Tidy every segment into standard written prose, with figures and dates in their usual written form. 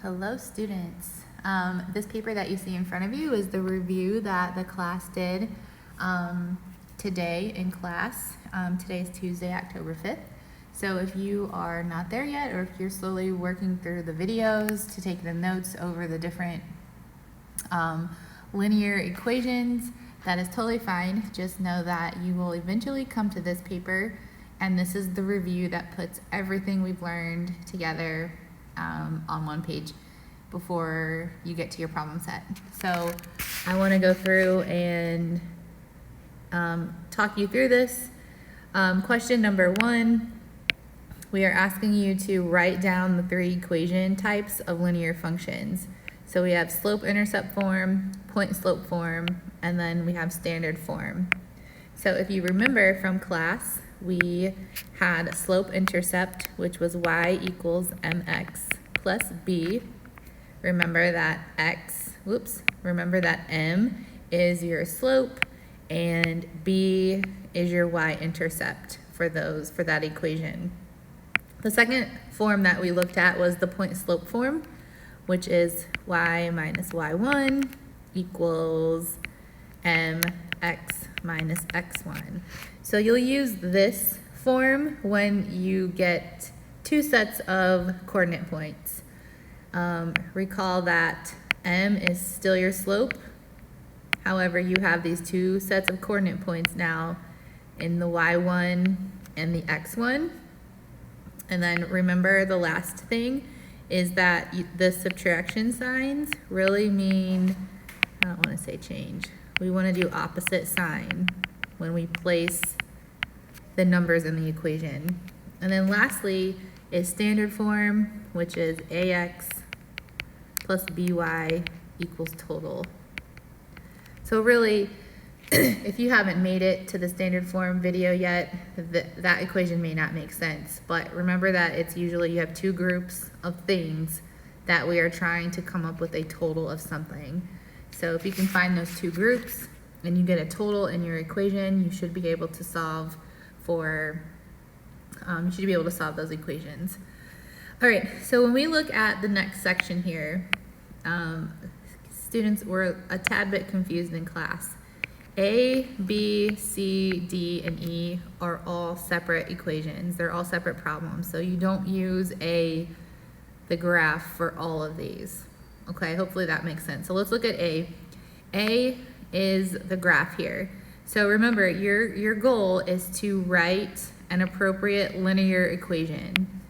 Hello students. This paper that you see in front of you is the review that the class did today in class. Today is Tuesday, October 5th. So if you are not there yet, or if you're slowly working through the videos to take the notes over the different linear equations, that is totally fine. Just know that you will eventually come to this paper, and this is the review that puts everything we've learned together on one page before you get to your problem set. So I want to go through and talk you through this. Question number 1, we are asking you to write down the 3 equation types of linear functions. So we have slope-intercept form, point-slope form, and then we have standard form. So if you remember from class, we had slope-intercept, which was y equals mx plus b. Remember that m is your slope and b is your y-intercept for that equation. The second form that we looked at was the point-slope form, which is y minus y1 equals mx minus x1. So you'll use this form when you get 2 sets of coordinate points. Recall that m is still your slope. However, you have these 2 sets of coordinate points now in the y1 and the x1. And then remember, the last thing is that the subtraction signs really mean, I don't want to say change. We want to do opposite sign when we place the numbers in the equation. And then lastly is standard form, which is ax plus by equals total. So really, if you haven't made it to the standard form video yet, that equation may not make sense. But remember that it's usually you have 2 groups of things that we are trying to come up with a total of something. So if you can find those 2 groups and you get a total in your equation, you should be able to solve those equations. All right, so when we look at the next section here, students were a tad bit confused in class. A, B, C, D, and E are all separate equations. They're all separate problems. So you don't use the graph for all of these. Okay, hopefully that makes sense. So let's look at A. A is the graph here. So remember, your goal is to write an appropriate linear equation.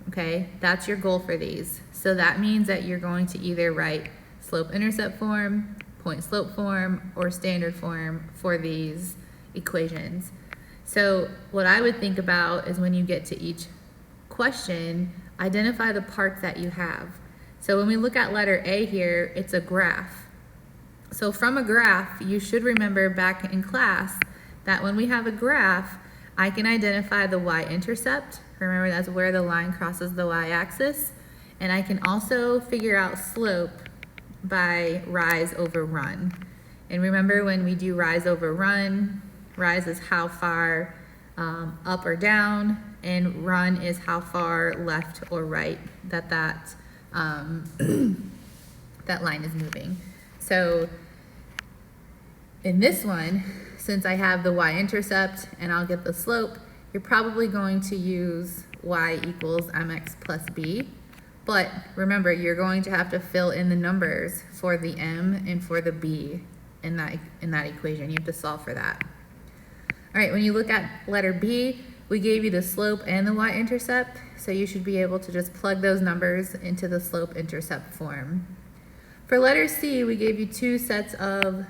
Okay, that's your goal for these. So that means that you're going to either write slope-intercept form, point-slope form, or standard form for these equations. So what I would think about is when you get to each question, identify the parts that you have. So when we look at letter A here, it's a graph. So from a graph, you should remember back in class that when we have a graph, I can identify the y-intercept. Remember, that's where the line crosses the y-axis. And I can also figure out slope by rise over run. And remember, when we do rise over run, rise is how far up or down, and run is how far left or right that line is moving. So in this one, since I have the y-intercept and I'll get the slope, you're probably going to use y equals mx plus b. But remember, you're going to have to fill in the numbers for the m and for the b in that equation. You have to solve for that. All right, when you look at letter B, we gave you the slope and the y-intercept, so you should be able to just plug those numbers into the slope-intercept form. For letter C, we gave you 2 sets of,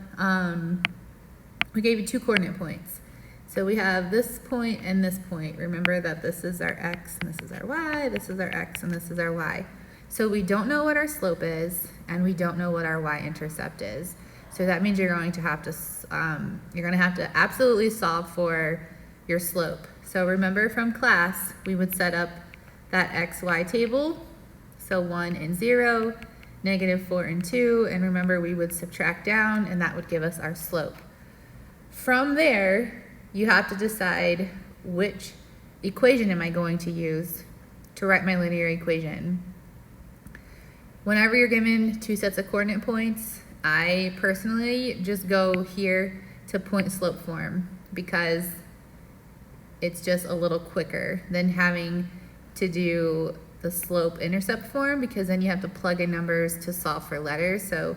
we gave you 2 coordinate points. So we have this point and this point. Remember that this is our x and this is our y, this is our x and this is our y. So we don't know what our slope is and we don't know what our y-intercept is. So that means you're going to have to absolutely solve for your slope. So remember from class, we would set up that xy table. So 1 and 0, -4 and 2, and remember we would subtract down and that would give us our slope. From there, you have to decide which equation am I going to use to write my linear equation. Whenever you're given two sets of coordinate points, I personally just go here to point slope form because it's just a little quicker than having to do the slope intercept form, because then you have to plug in numbers to solve for letters. So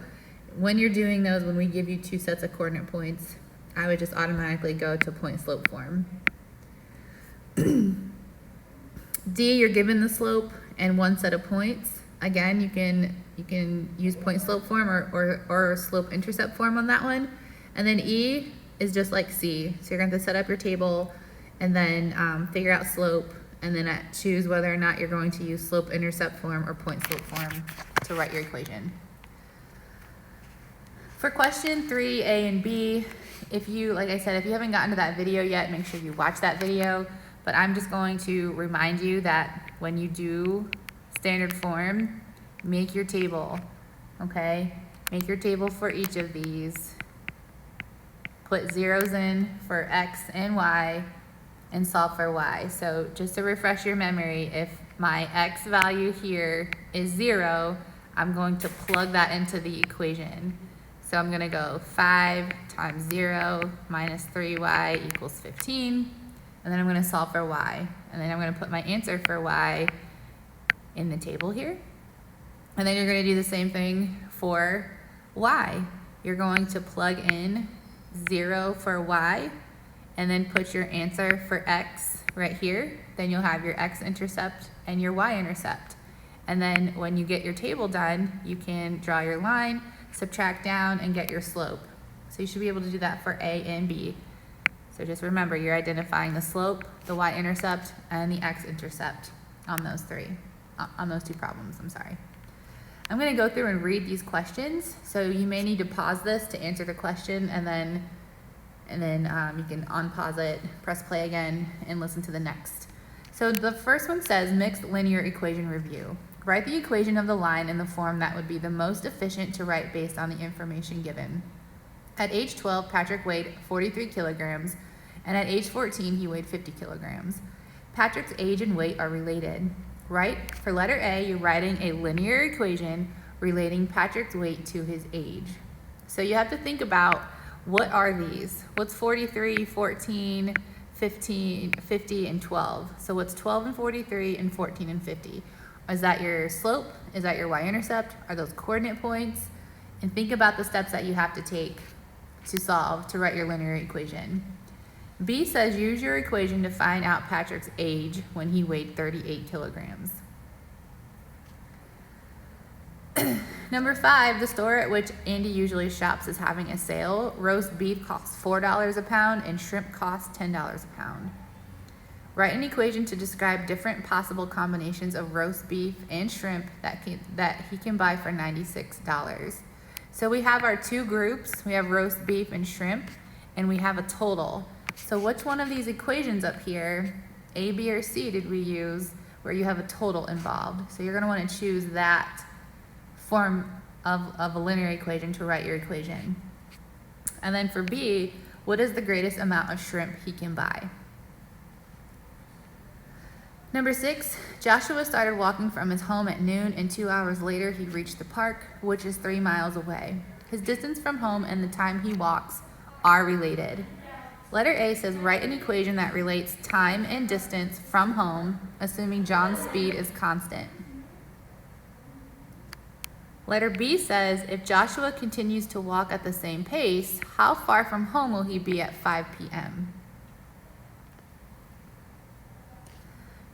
when you're doing those, when we give you two sets of coordinate points, I would just automatically go to point slope form. D, you're given the slope and one set of points. Again, you can use point slope form or slope intercept form on that one. And then E is just like C. So you're going to have to set up your table and then figure out slope, and then choose whether or not you're going to use slope intercept form or point slope form to write your equation. For question 3, A and B, like I said, if you haven't gotten to that video yet, make sure you watch that video. But I'm just going to remind you that when you do standard form, make your table, okay? Make your table for each of these. Put zeros in for X and Y and solve for Y. So just to refresh your memory, if my X value here is 0, I'm going to plug that into the equation. So I'm going to go 5 times 0 minus 3y equals 15. And then I'm going to solve for y. And then I'm going to put my answer for y in the table here. And then you're going to do the same thing for y. You're going to plug in 0 for y and then put your answer for x right here. Then you'll have your x-intercept and your y-intercept. And then when you get your table done, you can draw your line, subtract down, and get your slope. So you should be able to do that for A and B. So just remember, you're identifying the slope, the y-intercept, and the x-intercept on those two problems, I'm sorry. I'm going to go through and read these questions. So you may need to pause this to answer the question, and then you can unpause it, press play again, and listen to the next. So the first one says mixed linear equation review. Write the equation of the line in the form that would be the most efficient to write based on the information given. At age 12, Patrick weighed 43 kilograms, and at age 14, he weighed 50 kilograms. Patrick's age and weight are related. Right? For letter A, you're writing a linear equation relating Patrick's weight to his age. So you have to think about, what are these? What's 43, 14, 15, 50, and 12? So what's 12 and 43 and 14 and 50? Is that your slope? Is that your y-intercept? Are those coordinate points? And think about the steps that you have to take to solve, to write your linear equation. B says use your equation to find out Patrick's age when he weighed 38 kilograms. Number 5, the store at which Andy usually shops is having a sale. Roast beef costs $4 a pound and shrimp costs $10 a pound. Write an equation to describe different possible combinations of roast beef and shrimp that he can buy for $96. So we have our two groups. We have roast beef and shrimp, and we have a total. So which one of these equations up here, A, B, or C, did we use where you have a total involved? So you're going to want to choose that form of a linear equation to write your equation. And then for B, what is the greatest amount of shrimp he can buy? Number 6, Joshua started walking from his home at noon, and 2 hours later he reached the park, which is 3 miles away. His distance from home and the time he walks are related. Letter A says write an equation that relates time and distance from home, assuming John's speed is constant. Letter B says if Joshua continues to walk at the same pace, how far from home will he be at 5 p.m.?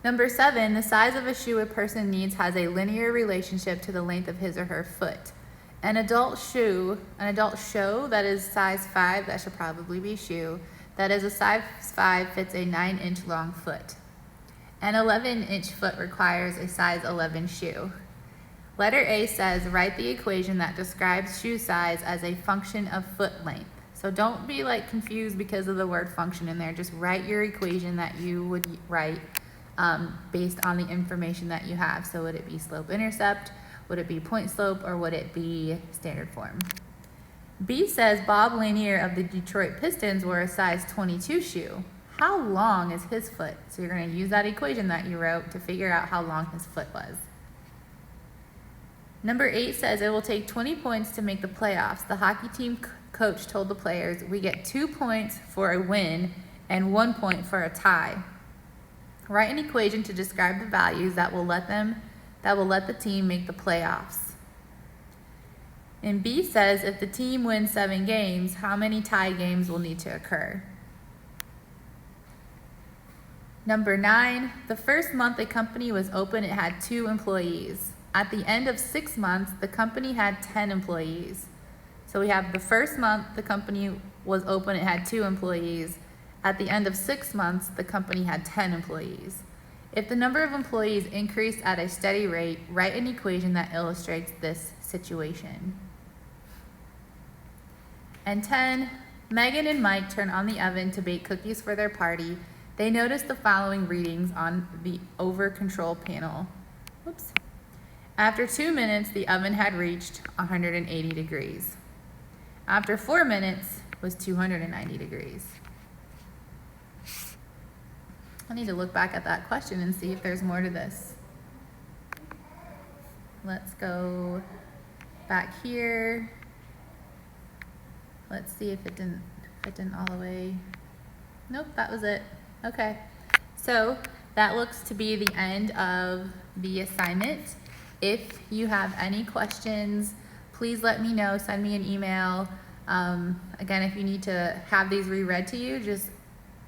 Number 7, the size of a shoe a person needs has a linear relationship to the length of his or her foot. An adult shoe that is size 5, that should probably be shoe, that is a size 5 fits a 9-inch long foot. An 11-inch foot requires a size 11 shoe. Letter A says write the equation that describes shoe size as a function of foot length. So don't be confused because of the word function in there. Just write your equation that you would write based on the information that you have. So would it be slope intercept? Would it be point slope? Or would it be standard form? B says Bob Lanier of the Detroit Pistons wore a size 22 shoe. How long is his foot? So you're going to use that equation that you wrote to figure out how long his foot was. Number 8 says it will take 20 points to make the playoffs. The hockey team coach told the players, we get 2 points for a win and 1 point for a tie. Write an equation to describe the values that will let the team make the playoffs. And B says if the team wins 7 games, how many tie games will need to occur? Number 9, the first month a company was open, it had 2 employees. At the end of 6 months, the company had 10 employees. So we have the first month the company was open, it had 2 employees. At the end of 6 months, the company had 10 employees. If the number of employees increased at a steady rate, write an equation that illustrates this situation. And 10, Megan and Mike turn on the oven to bake cookies for their party. They noticed the following readings on the over control panel. Whoops. After 2 minutes, the oven had reached 180 degrees. After 4 minutes, it was 290 degrees. I need to look back at that question and see if there's more to this. Let's go back here. Let's see if it didn't all the way. Nope, that was it. Okay, so that looks to be the end of the assignment. If you have any questions, please let me know, send me an email. Again, if you need to have these reread to you, just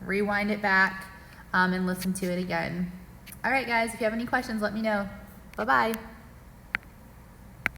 rewind it back and listen to it again. All right, guys, if you have any questions, let me know. Bye-bye.